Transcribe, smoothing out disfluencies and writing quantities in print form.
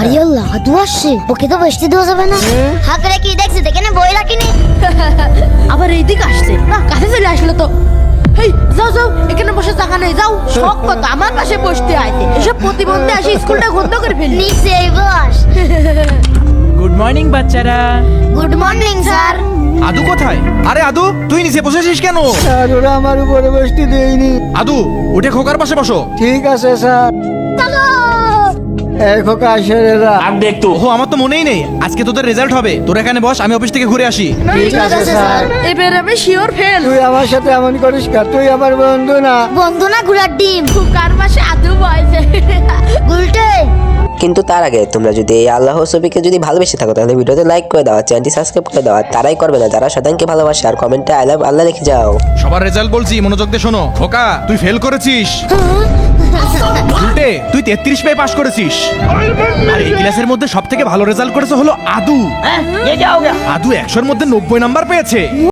আরে আল্লাহ, আদু আসছে, ওকে তো বসতে দেওয়া যাবে না। হাকরে কি দেখছি, দেখে না বই রাখিনি। আবার এইদিকে আসছে না, কাছে চলে আসলো তো। এই যাও যাও, এখানে বসে জায়গা নেই, যাও। শখ কত আমার পাশে বসতে আইছে, এসব প্রতিবন্ধী আসে স্কুলটা বন্ধ করে ফেললি। নিচে বস। গুড মর্নিং বাচ্চারা। Good morning sir. আদু কোথায়? আরে আদু, তুই নিচে বসেছিস কেন? স্যার ওরা আমার উপরে বসতে দেয়নি। আদু, উঠে খোকার পাশে বসো। ঠিক আছে স্যার। চলো। এই খোকা আসে রেজা। ওহো, আমার তো মনেই নেই আজকে তোদের রেজাল্ট হবে। তোর এখানে বস, আমি অফিস থেকে ঘুরে আসি। ঠিক আছে স্যার। এবার আমি শিওর ফেল। তুই আমার সাথে এমন করিস কার? তুই আমার বন্ধু না। বন্ধু না ঘোড়ার ডিম। কার মাসে আদু বয়সে। উল্টে। কিন্তু তার আগে তোমরা যদি এই আল্লাহ ছবিকে যদি ভালোবেসে থাকো তাহলে ভিডিওতে লাইক করে দাও, চ্যানেলটি সাবস্ক্রাইব করে দাও। আর তারাই করবে না যারা শয়তানকে ভালোবাসে, আর কমেন্টে আই লাভ আল্লাহ লিখে যাও। সবার রেজাল্ট বলছি, মনোযোগ দিয়ে শোনো। খোকা, তুই ফেল করেছিস। উল্টে, তুই 33 পেয়ে পাশ করেছিস। আর এই ক্লাসের মধ্যে সব থেকে ভালো রেজাল্ট করেছে হলো আদু। আদু 100-র মধ্যে 90 নাম্বার পেয়েছে।